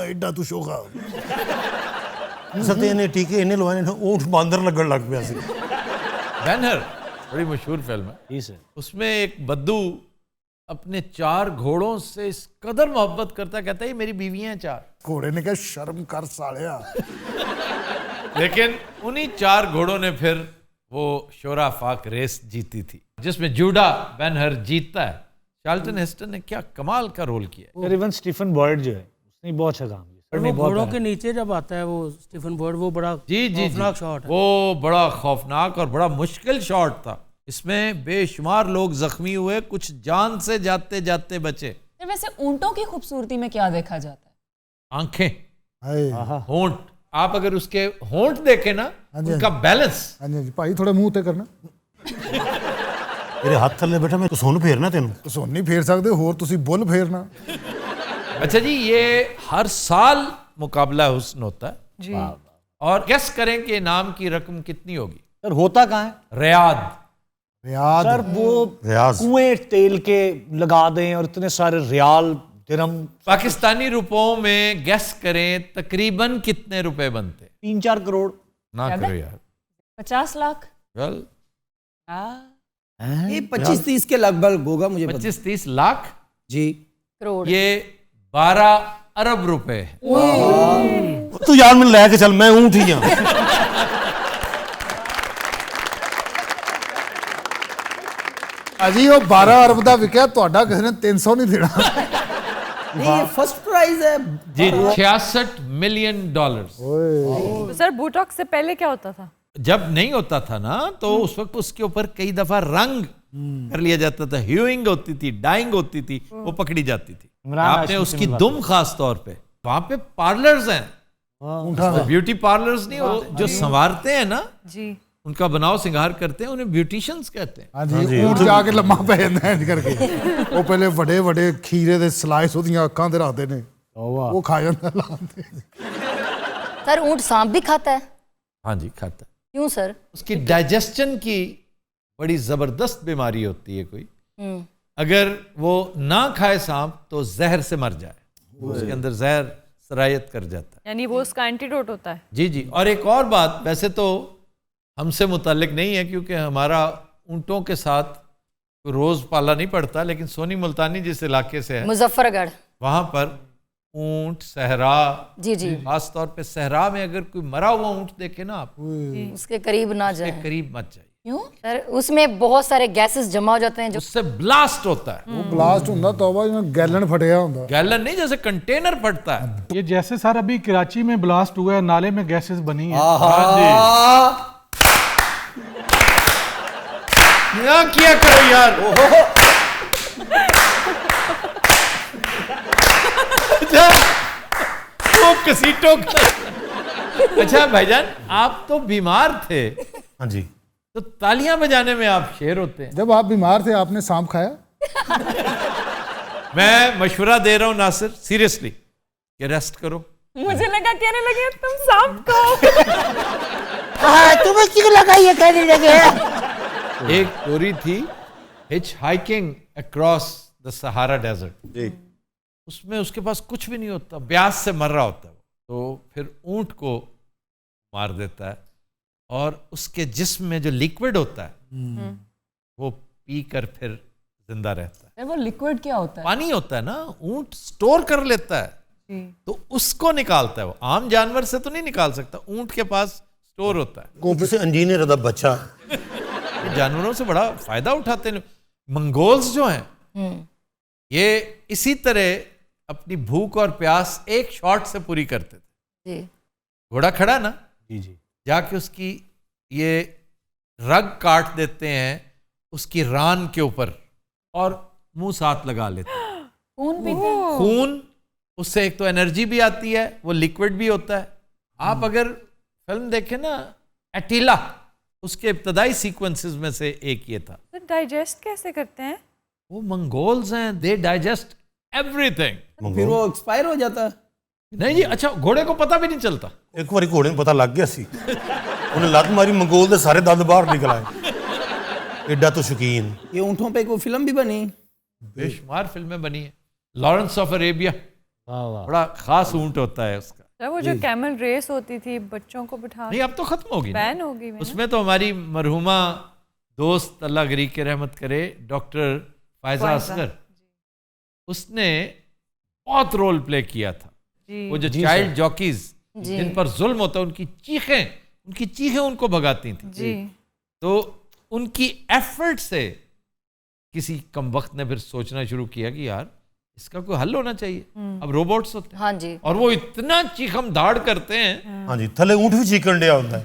एडा तू शोगा सते ने टीके इन्हें लवाने ने ऊंट बांदर लगन लग पिया सी। बैनर बड़ी मशहूर फिल्म है, जी सर। उसमें एक बद्दू अपने 4 घोड़ों से इस कदर मोहब्बत करता है, कहता है ये मेरी बीवियां हैं 4। घोड़े ने कहा शर्म कर सालिया। लेकिन उन्हीं 4 घोड़ों ने फिर वो शोरा फाक रेस जीती थी, जिसमें जूडा बेनहर जीतता है। चार्ल्टन हेस्टन ने क्या कमाल का रोल किया। सर इवन स्टीफन बॉयड जो है उसने बहुत अच्छा काम किया। वो घोड़ों के नीचे जब आता है वो स्टीफन बॉयड, वो बड़ा खौफनाक शॉट है। वो बड़ा खौफनाक और बड़ा मुश्किल शॉट था। इसमें बेशुमार लोग जख्मी हुए, कुछ जान से जाते जाते बचे। सर वैसे ऊंटों की खूबसूरती में क्या देखा जाता है? आंखें, होंठ। आप अगर उसके होंठ देखे ना, उनका बैलेंस। हाँ जी भाई थोड़ा मुंह ते करना। तेरे हाथ थल्ले बैठा मैं सुन फेरना तेन। सुन नहीं फेर सकते, होर तुसी बुल फेरना। अच्छा जी, ये हर साल मुकाबला हुस्न होता है जी। और गेस करें कि इनाम की रकम कितनी होगी। सर होता कहाँ है? रियाद। रियाद सर वो कुएं तेल के लगा दें और इतने सारे रियाल दिरहम। पाकिस्तानी रुपयों में गेस करें तकरीबन कितने रुपए बनते? 3-4 करोड़। ना करो यार। 50 लाख। वेल ये 25-30 के लगभग होगा मुझे 25-30 लाख जी। करोड़। ये 12 अरब रुपए है। तू यार मैं लेके चल, मैं ऊंट ही हां। अजी वो 12 अरब ਦਾ ਵਿਕਿਆ, ਤੁਹਾਡਾ ਕਿਸੇ ਨੇ 300 नहीं देना। नहीं ये फर्स्ट प्राइज है जी। $66 मिलियन। तो सर बोटॉक्स से पहले क्या होता था? जब नहीं होता था ना तो उस वक्त उसके ऊपर कई दफा रंग कर लिया जाता था, ह्यूइंग होती थी, डाइंग होती थी, वो पकड़ी जाती थी। आपने उसकी दुम खास तौर पे, वहां पे पार्लर्स हैं, ब्यूटी पार्लर्स नहीं, वो जो संवारते हैं ना जी, उनका बनाव सिंगार करते हैं, उन्हें ब्यूटिशियंस कहते हैं। हाँ जी, ऊंट जाके लम्मा पै ਜਾਂਦਾ ਇੰਜ ਕਰਕੇ। ਉਹ ਪਹਿਲੇ ਵੱਡੇ ਵੱਡੇ ਖੀਰੇ ਦੇ ਸਲਾइस ਉਹਦੀਆਂ ਅੱਖਾਂ ਤੇ ਰੱਖਦੇ ਨੇ, ਉਹ ਖਾ ਜਾਂਦਾ ਲਾਉਂਦੇ। सर ऊंट सांप भी खाता है? हाँ जी खाता है। क्यों सर? उसकी डाइजेशन की बड़ी जबरदस्त बीमारी होती है कोई, अगर वो ना खाए सांप तो जहर से मर जाए, उसके अंदर जहर सरायत कर जाता है। यानी वो उसका एंटीडोट होता है। जी जी। और एक और बात, वैसे तो हमसे मुताल्लिक नहीं है क्योंकि हमारा ऊंटों के साथ रोज पाला नहीं पड़ता, लेकिन सोनी मुल्तानी जिस इलाके से है, मुजफ्फरगढ़, वहां पर ऊंट सहरा, जी जी, खास तौर पे सहरा में अगर कोई मरा हुआ ऊंट देखे ना आप, उसके करीब ना जाए, करीब मत जाइए। क्यों सर? उसमें बहुत सारे गैसेस जमा हो जाते हैं जो उससे ब्लास्ट होता है। वो ब्लास्ट ਹੁੰਦਾ तौबा जिਵੇਂ गैलन फटिया ਹੁੰਦਾ। गैलन नहीं, जैसे कंटेनर फटता है। ये जैसे सर अभी कराची में ब्लास्ट हुआ है, नाले में गैसेस बनी है। ना किया करो यार। अच्छा वो कसीटों का। अच्छा भाईजान, आप तो बीमार थे। हाँ जी। तो तालियां बजाने में आप शेर होते हैं। जब आप बीमार थे आपने सांप खाया? मैं मशवरा दे रहा हूं नासिर, सीरियसली, कि रेस्ट करो। मुझे लगा कहने लगे तुम सांप को। तुम्हें क्यों लगा ये कहने लगे? एक स्टोरी थी, hitch hiking across the Sahara desert. उसमें उसके पास कुछ भी नहीं होता, प्यास से मर रहा होता है, तो फिर ऊंट को मार देता है और उसके जिस्म में जो लिक्विड होता है वो पीकर फिर जिंदा रहता है। वो लिक्विड क्या होता है? पानी होता है ना, ऊंट स्टोर कर लेता है, तो उसको निकालता है। वो आम जानवर से तो नहीं निकाल सकता, ऊंट के पास स्टोर होता है। कोपी से इंजीनियर दा बच्चा। जानवरों से बड़ा फायदा उठाते हैं। मंगोल्स जो हैं ये इसी तरह अपनी भूख और प्यास एक शॉट से पूरी करते थे। घोड़ा खड़ा ना, जी जी, जाके उसकी ये रग काट देते हैं, उसकी रान के ऊपर और मुंह साथ लगा लेते हैं। खून पीते हैं। खून, उससे एक तो एनर्जी भी आती है, वो लिक्विड भी होता है। आप अगर फिल्म देखें ना एटीला, उसके इब्तदाई सीक्वेंसेस में से एक ये था। तो डाइजेस्ट कैसे करते हैं? वो मंगोल्स हैं, दे डाइजेस्ट एवरीथिंग। फिर वो एक्सपायर हो जाता है? नहीं जी, अच्छा घोड़े को पता भी नहीं चलता। एक बार घोड़े को पता लग गया सी, उन्हें लत मारी, मंगोल के सारे दंद बाहर निकल आए। एडा तो शौकीन। ये ऊँटों पे कोई फिल्म भी बनी? बेशुमार फिल्में बनी है। लॉरेंस ऑफ अरेबिया, बड़ा खास ऊंट होता है उसका। वो जो कैमल रेस होती थी बच्चों को बिठा, नहीं अब तो खत्म होगी, बैन होगी। उसमें तो हमारी मरहुमा दोस्त अल्लाह गरीब के रहमत करे डॉक्टर फायजा असगर, उसने बहुत रोल प्ले किया था। वो जो चाइल्ड जॉकीज जिन पर जुल्म होता है, उनकी चीखें उनको भगाती थी। तो उनकी एफर्ट से किसी कमबख्त ने फिर सोचना शुरू किया कि यार इसका कोई हल होना चाहिए। अब रोबोट्स होते हैं। हाँ जी। और वो इतना चीखम धाड़ करते हैं। हाँ जी, थले ऊँट भी चीकन डिया होता है।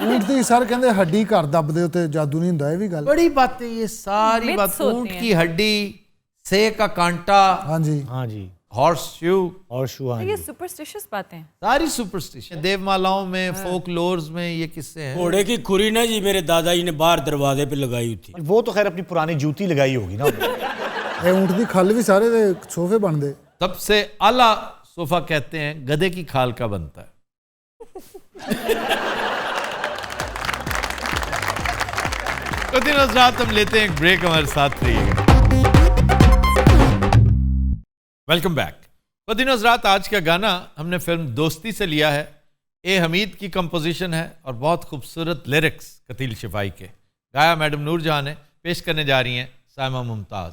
ऊँट दी सर कहते हड्डी घर दबदे उत्ते जादू नहीं हुंदा, ये भी गल बड़ी बातें, ये सारी बात। ऊँट की हड्डी, से का कांटा, हाँ जी, हॉर्स शू, हाँ ये सुपरस्टिशियस बातें हैं। सारी सुपरस्टिशन। देवमालाओं में, फोकलोर्स में ये किस्से हैं। घोड़े की खुरी ना जी मेरे दादाजी ने बाहर दरवाजे पे लगाई थी। वो तो खैर अपनी पुरानी जूती लगाई होगी ना। ये ऊँट दी खल भी सारे दे सोफे बनदे। सबसे आला सोफा कहते हैं गधे की खाल का बनता है। तो दिन हज़रात हम लेते हैं एक ब्रेक, हमारे साथ रहिएगा। Welcome back. तो दिन हज़रात आज का गाना हमने फिल्म दोस्ती से लिया है। ए हमीद की कंपोजिशन है और बहुत खूबसूरत लिरिक्स कतील शिफाई के, गाया मैडम नूरजहां ने। पेश करने जा रही हैं साइमा मुमताज।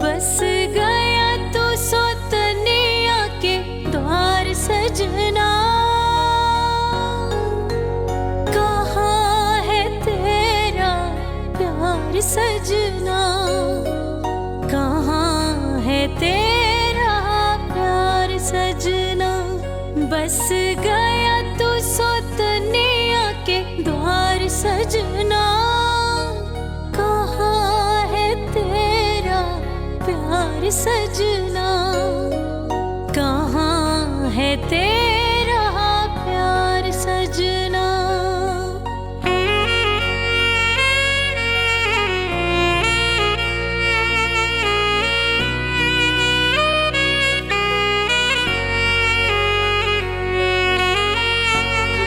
बस गया तो सोतनिया के द्वार सजना, कहाँ है तेरा प्यार सजना, कहाँ है तेरा प्यार सजना। बस गया तो सोतनिया के द्वार सजना, कहाँ है तेरा प्यार सजना, कहाँ है तेरा प्यार सजना।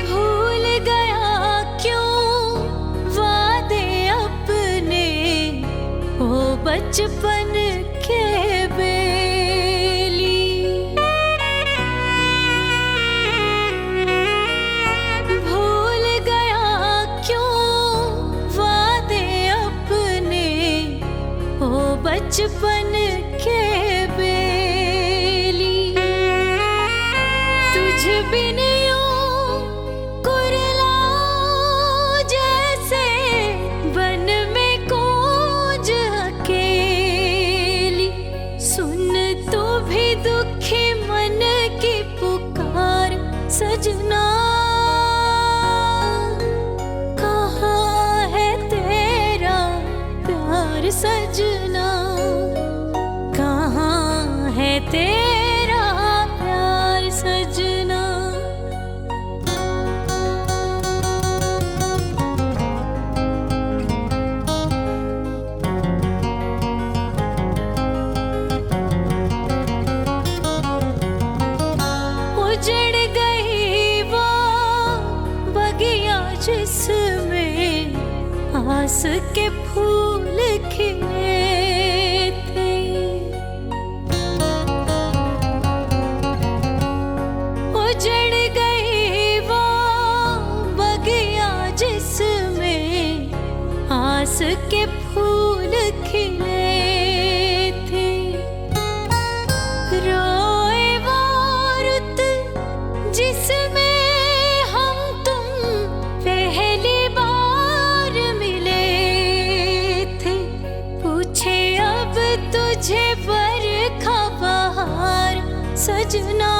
भूल गया क्यों वादे अपने, ओ बचपन के बेली। भूल गया क्यों वादे अपने, ओ बचपन के बेली। तुझ बिन यूं कुरलाऊं जैसे वन में कूंज अकेली। सुन तू भी दुखी मन की पुकार सजना, कहाँ है तेरा प्यार सजना, कहाँ है तेरा प्यार सजना। उजड़ गई वो बगिया जिसमें आस के फूल खिले थे। उजड़ गई वो बगिया जिसमें आस के फूल खिले थे। रोए वो रुत जिसमें हम तुम पहली बार मिले थे। पूछे अब तुझे बरखा बहार सजना,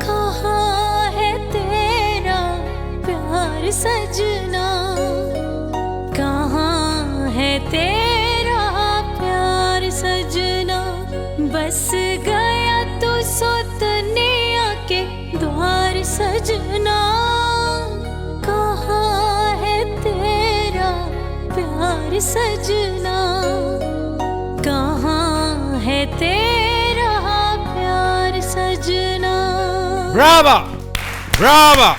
कहाँ है तेरा प्यार सजना, बस गया तू सोतने आके द्वार सजना, कहाँ है तेरा प्यार सजना, कहाँ है तेरा प्यार सजना। Brava Brava.